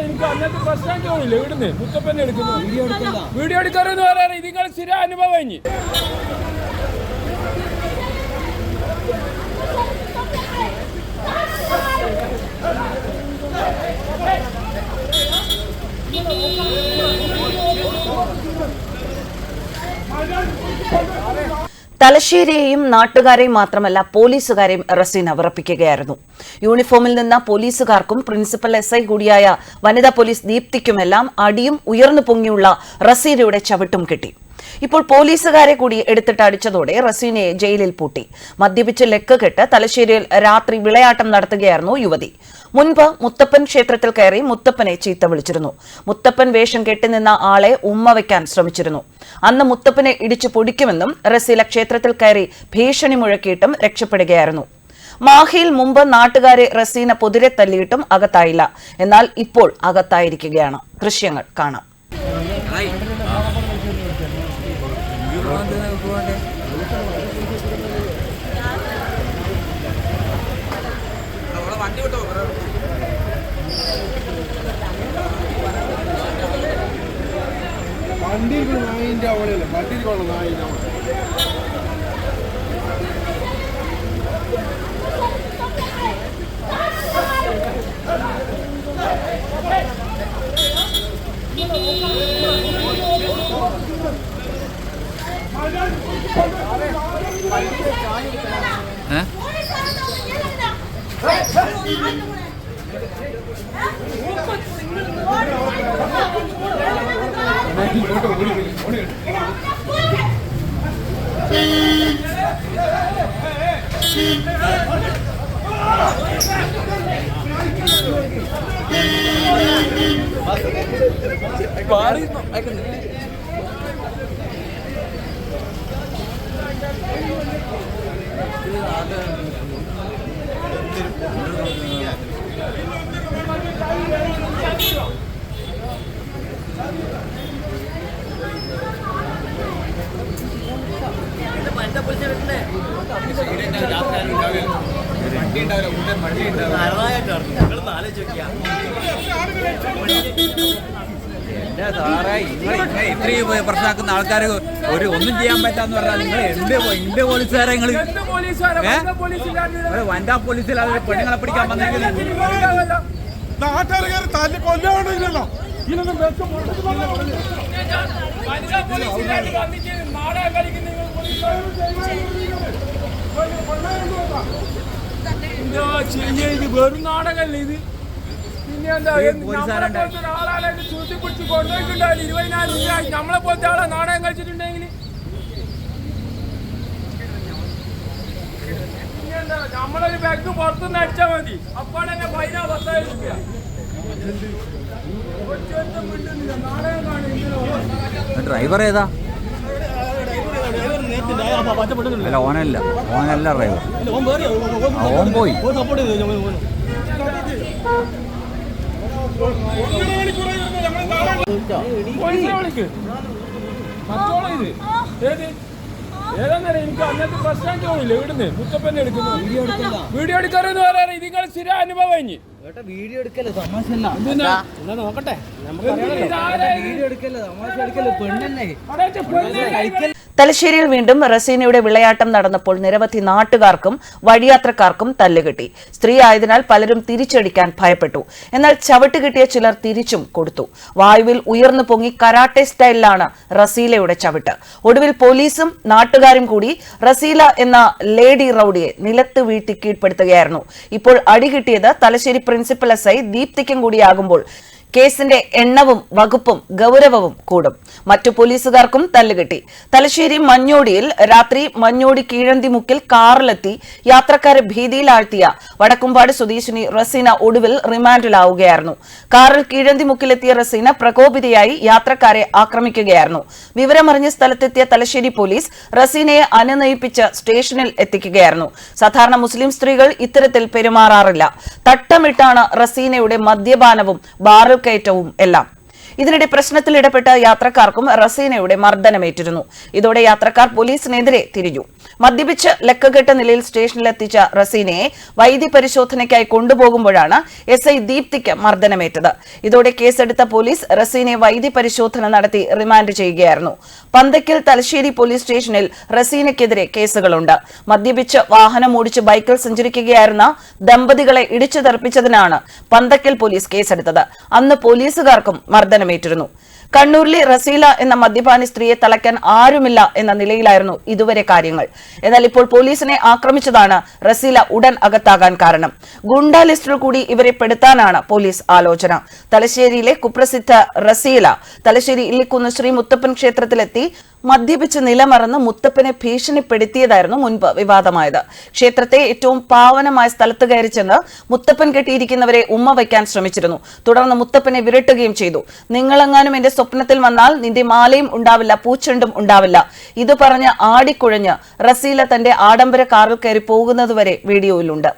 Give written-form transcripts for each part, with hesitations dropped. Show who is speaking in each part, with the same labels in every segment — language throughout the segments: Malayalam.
Speaker 1: എനിക്ക് അന്നത്തെ ബസ് സ്റ്റാൻഡ് പോയില്ല ഇവിടുന്ന് മുത്തപ്പനെ എടുക്കുന്നു വീഡിയോ എടുക്കാറെന്ന് പറയാറ് നിങ്ങൾ സ്ഥിര അനുഭവം കഴിഞ്ഞ്
Speaker 2: തലശ്ശേരിയെയും നാട്ടുകാരെയും മാത്രമല്ല പോലീസുകാരെയും റസീന വിറപ്പിക്കുകയായിരുന്നു. യൂണിഫോമിൽ നിന്ന പോലീസുകാർക്കും പ്രിൻസിപ്പൽ SI കൂടിയായ വനിതാ പോലീസ് ദീപ്തിക്കുമെല്ലാം അടിയും ഉയർന്നു പൊങ്ങിയുള്ള റസീനയുടെ ചവിട്ടും കിട്ടി. ഇപ്പോൾ പോലീസുകാരെ കൂടി എടുത്തിട്ട് അടിച്ചതോടെ റസീനയെ ജയിലിൽ പൂട്ടി. മദ്യപിച്ച് ലെക്ക് കെട്ട് തലശ്ശേരിയിൽ രാത്രി വിളയാട്ടം നടത്തുകയായിരുന്നു യുവതി. മുൻപ് മുത്തപ്പൻ ക്ഷേത്രത്തിൽ കയറി മുത്തപ്പനെ ചീത്ത വിളിച്ചിരുന്നു. മുത്തപ്പൻ വേഷം കെട്ടിനിന്ന ആളെ ഉമ്മ വയ്ക്കാൻ ശ്രമിച്ചിരുന്നു. അന്ന് മുത്തപ്പനെ ഇടിച്ചു പൊടിക്കുമെന്നും റസീല ക്ഷേത്രത്തിൽ കയറി ഭീഷണി മുഴക്കിയിട്ടും രക്ഷപ്പെടുകയായിരുന്നു. മാഹിയിൽ മുമ്പ് നാട്ടുകാരെ റസീന പൊതിരെ തല്ലിയിട്ടും അകത്തായില്ല. എന്നാൽ ഇപ്പോൾ അകത്തായിരിക്കുകയാണ്. ദൃശ്യങ്ങൾ കാണാം.
Speaker 3: വണ്ടിയിൽ നായിൻ്റെ അവളല്ല വണ്ടിയിൽ കൊള്ള നായിൻ്റെ അവൾ
Speaker 4: ഇത്രയും പ്രശ്നമാക്കുന്ന ആൾക്കാർ ഒരു ഒന്നും ചെയ്യാൻ പറ്റാന്ന് പറഞ്ഞാൽ നിങ്ങൾ എന്റെ പോലീസുകാരെ നിങ്ങൾ വനിതാ പോലീസിൽ പെണ്ണുങ്ങളെ പിടിക്കാൻ വന്നെങ്കിൽ
Speaker 3: നാട്ടുകാർ തല്ലി കൊല്ലാണല്ലോ
Speaker 1: ഇത് വെറും നാടകല്ലേ ഇത്. പിന്നെ എന്താ ആളാളെ ചൂത്തി പിടിച്ച് കൊണ്ടുപോയിട്ടുണ്ടാവില്ല 20,000 രൂപ നമ്മളെ പോലത്തെ ആളെ നാടകം കളിച്ചിട്ടുണ്ടെങ്കിൽ. പിന്നെ എന്താ നമ്മളൊരു ബാഗ് പുറത്തുനിന്ന് അടിച്ചാൽ മതി അപ്പോൾ തന്നെ ഫൈന 10,000 രൂപ.
Speaker 4: ഡ്രൈവർ ഏതാ? അല്ല ഓനല്ല ഡ്രൈവർ. ഓൻ പോയി.
Speaker 1: എനിക്ക് അന്നത്തെ ബസ് സ്റ്റാൻഡ് പോയില്ല ഇവിടുന്ന് മുത്തപ്പനെ എടുക്കുന്നു വീഡിയോ എടുക്കാറെന്ന് പറയാറ് നിങ്ങൾ സ്ഥിര അനുഭവം കഴിഞ്ഞ്
Speaker 5: വീഡിയോ എടുക്കല്ലേ തമാശ നോക്കട്ടെ
Speaker 2: തലശ്ശേരിയിൽ വീണ്ടും റസീനയുടെ വിളയാട്ടം നടന്നപ്പോൾ നിരവധി നാട്ടുകാർക്കും വഴിയാത്രക്കാർക്കും തല്ലുകിട്ടി. സ്ത്രീ ആയതിനാൽ പലരും തിരിച്ചടിക്കാൻ ഭയപ്പെട്ടു. എന്നാൽ ചവിട്ട് കിട്ടിയ ചിലർ തിരിച്ചും കൊടുത്തു. വായുവിൽ ഉയർന്നു പൊങ്ങി കരാട്ടെ സ്റ്റൈലിലാണ് റസീലയുടെ ചവിട്ട്. ഒടുവിൽ പോലീസും നാട്ടുകാരും കൂടി റസീല എന്ന ലേഡി റൌഡിയെ നിലത്ത് വീഴ്ത്തി കീഴ്പ്പെടുത്തുകയായിരുന്നു. ഇപ്പോൾ അടി കിട്ടിയത് തലശ്ശേരി പ്രിൻസിപ്പൽ SI ദീപ്തിക്കും കൂടിയാകുമ്പോൾ കേസിന്റെ എണ്ണവും വകുപ്പും ഗൗരവവും കൂടും. മറ്റു പോലീസുകാർക്കും തല്ലുകിട്ടി. തലശ്ശേരി മഞ്ഞോടിയിൽ രാത്രി മഞ്ഞോടി കീഴന്തിമുക്കിൽ കാറിലെത്തി യാത്രക്കാരെ ഭീതിയിലാഴ്ത്തിയ വടക്കുംപാട് സ്വദേശിനി റസീന ഒടുവിൽ റിമാൻഡിലാവുകയായിരുന്നു. കാറിൽ കീഴന്തിമുക്കിലെത്തിയ റസീന പ്രകോപിതയായി യാത്രക്കാരെ ആക്രമിക്കുകയായിരുന്നു. വിവരമറിഞ്ഞ സ്ഥലത്തെത്തിയ തലശ്ശേരി പോലീസ് റസീനയെ അനുനയിപ്പിച്ച് സ്റ്റേഷനിൽ എത്തിക്കുകയായിരുന്നു. സാധാരണ മുസ്ലിം സ്ത്രീകൾ ഇത്തരത്തിൽ പെരുമാറാറില്ല. തട്ടമിട്ടാണ് റസീനയുടെ മദ്യപാനവും ബാറിൽ കയറ്റവും എല്ലാം. ഇതിനിടെ പ്രശ്നത്തിൽ ഇടപെട്ട യാത്രക്കാർക്കും റസീനയുടെ മർദ്ദനമേറ്റിരുന്നു. ഇതോടെ യാത്രക്കാർ പോലീസിനെതിരെ തിരിഞ്ഞു. മദ്യപിച്ച് ലക്കകെട്ട നിലയിൽ സ്റ്റേഷനിലെത്തിച്ച റസീനയെ വൈദ്യ പരിശോധനയ്ക്കായി കൊണ്ടുപോകുമ്പോഴാണ് SI ദീപ്തിക്ക് മർദ്ദനമേറ്റത്. ഇതോടെ കേസെടുത്ത പോലീസ് റസീനയെ വൈദ്യ പരിശോധന നടത്തി റിമാൻഡ് ചെയ്യുകയായിരുന്നു. പന്തക്കൽ തലശ്ശേരി പോലീസ് സ്റ്റേഷനിൽ റസീനയ്ക്കെതിരെ കേസുകളുണ്ട്. മദ്യപിച്ച് വാഹനം ഓടിച്ച് ബൈക്കിൽ സഞ്ചരിക്കുകയായിരുന്ന ദമ്പതികളെ ഇടിച്ചു തെറിപ്പിച്ചതിനാണ് പന്തക്കൽ പോലീസ് കേസെടുത്തത്. അന്ന് പോലീസുകാർക്കും മർദ്ദനമേറ്റിരുന്നു. കണ്ണൂരിലെ റസീല എന്ന മദ്യപാനി സ്ത്രീയെ തളയ്ക്കാൻ ആരുമില്ല എന്ന നിലയിലായിരുന്നു ഇതുവരെ കാര്യങ്ങൾ. എന്നാൽ ഇപ്പോൾ പോലീസിനെ ആക്രമിച്ചതാണ് റസീല ഉടൻ അകത്താകാൻ കാരണം. ഗുണ്ടാ ലിസ്റ്റിൽ കൂടി ഇവരെ പെടുത്താനാണ് പോലീസ് ആലോചന. തലശ്ശേരിയിലെ കുപ്രസിദ്ധ റസീല തലശ്ശേരി ഇല്ലിക്കുന്ന് ശ്രീ മുത്തപ്പൻ ക്ഷേത്രത്തിലെത്തി മദ്യപിച്ച് നിലമറന്ന് മുത്തപ്പനെ ഭീഷണിപ്പെടുത്തിയതായിരുന്നു മുൻപ് വിവാദമായത്. ക്ഷേത്രത്തെ ഏറ്റവും പാവനമായ സ്ഥലത്ത് കയറി ചെന്ന് മുത്തപ്പൻ കെട്ടിയിരിക്കുന്നവരെ ഉമ്മ വയ്ക്കാൻ ശ്രമിച്ചിരുന്നു. തുടർന്ന് മുത്തപ്പനെ വിരട്ടുകയും ചെയ്തു. നിങ്ങളെങ്ങാനും എന്റെ സ്വപ്നത്തിൽ വന്നാൽ നിന്റെ മാലയും ഉണ്ടാവില്ല, പൂച്ചെണ്ടും ഉണ്ടാവില്ല. ഇത് പറഞ്ഞ് ആടിക്കുഴഞ്ഞ് റസീല തന്റെ ആഡംബര കാറിൽ കയറി പോകുന്നതുവരെ വീഡിയോയിലുണ്ട്.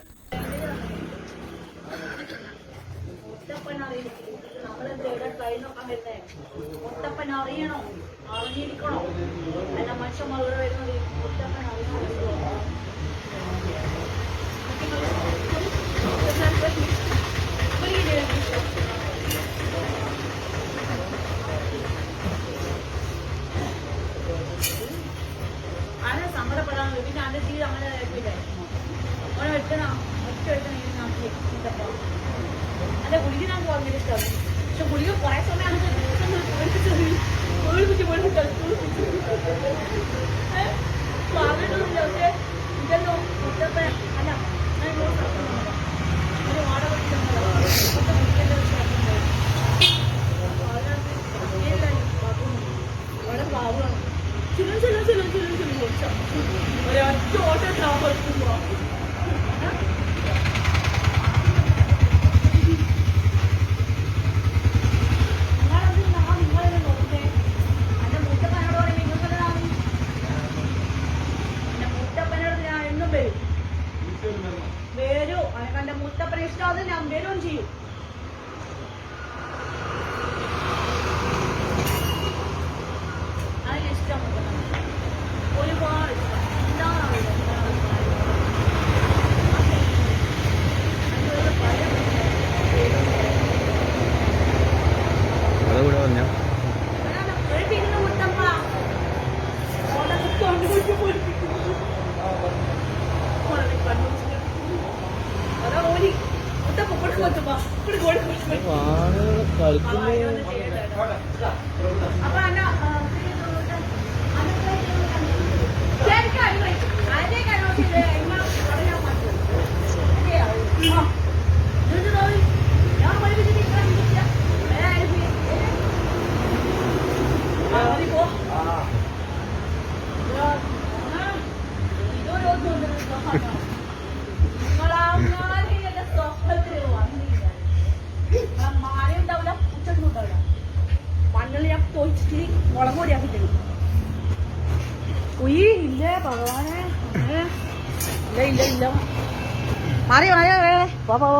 Speaker 6: അറിഞ്ഞിരിക്കണോ എന്ന മനുഷ്യന്മാർ വരുന്നത് മുത്തപ്പൻ അറിയണോ? അങ്ങനെ സമ്മതപ്പെടാൻ പിന്നെ അതിന്റെ ജീവിതം അങ്ങനെ കേൾക്കില്ലേ? ഓനെ വെട്ടണം ഒറ്റ അല്ലെ ഗുളിക നമുക്ക് ഭയങ്കര ഇഷ്ടമാണ്. പക്ഷെ ഗുളിക കുറെ സമയം ഇതല്ലോ മുത്തപ്പൻ അല്ല ഒരു വാടക അവിടെ പാവാണ്. ഒരൊറ്റ ഓട്ടം താമസിക്കുമ്പോ വരൂ അനക്കന്റെ മുത്തപ്പനെ ഇഷ്ടമാകുന്ന ഞാൻ വരും ചെയ്യും. അതിലിഷ്ടം ഒരുപാട് ഇഷ്ടം. എന്താണ് മുത്തപ്പ മുളക് പൊടിയാക്കി തരും. ഉയ്യ് ഇല്ലേ ഭഗവാനെ, ഇല്ല ഇല്ല ഇല്ല മാറിയോ പോ.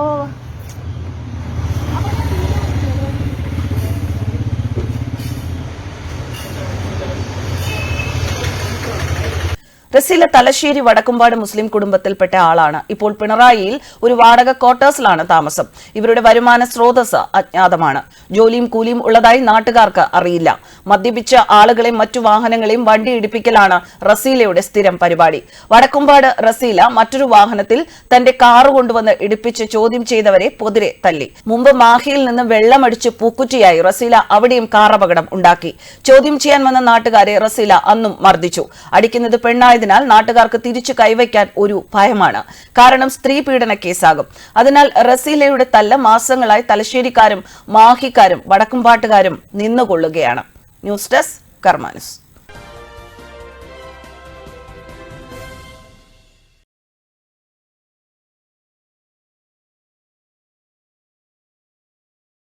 Speaker 2: റസീല തലശ്ശേരി വടക്കുംപാട് മുസ്ലിം കുടുംബത്തിൽപ്പെട്ട ആളാണ്. ഇപ്പോൾ പിണറായിയിൽ ഒരു വാടക ക്വാർട്ടേഴ്സിലാണ് താമസം. ഇവരുടെ വരുമാന സ്രോതസ് അജ്ഞാതമാണ്. ജോലിയും കൂലിയും ഉള്ളതായി നാട്ടുകാർക്ക് അറിയില്ല. മദ്യപിച്ച ആളുകളെയും മറ്റു വാഹനങ്ങളെയും വണ്ടി ഇടിപ്പിക്കലാണ് റസീലയുടെ സ്ഥിരം പരിപാടി. വടക്കുംപാട് റസീല മറ്റൊരു വാഹനത്തിൽ തന്റെ കാറ് കൊണ്ടുവന്ന് ഇടിപ്പിച്ച് ചോദ്യം ചെയ്തവരെ പൊതിരെ തല്ലി. മുമ്പ് മാഹിയിൽ നിന്ന് വെള്ളമടിച്ച് പൂക്കുറ്റിയായി റസീല അവിടെയും കാറപകടം ഉണ്ടാക്കി. ചോദ്യം ചെയ്യാൻ വന്ന നാട്ടുകാരെ റസീല അന്നും മർദ്ദിച്ചു. അടിക്കുന്നത് പെണ്ണായതിനാൽ നാട്ടുകാർക്ക് തിരിച്ചു കൈവയ്ക്കാൻ ഒരു ഭയമാണ്. കാരണം സ്ത്രീ പീഡന കേസാകും. അതിനാൽ റസീലയുടെ തല്ല് മാസങ്ങളായി തലശ്ശേരിക്കാരും മാഹിക്കാരും വടക്കുംപാട്ടുകാരും നിന്നുകൊള്ളുകയാണ്. ന്യൂസ് ഡെസ്ക് കർമ്മ ന്യൂസ്.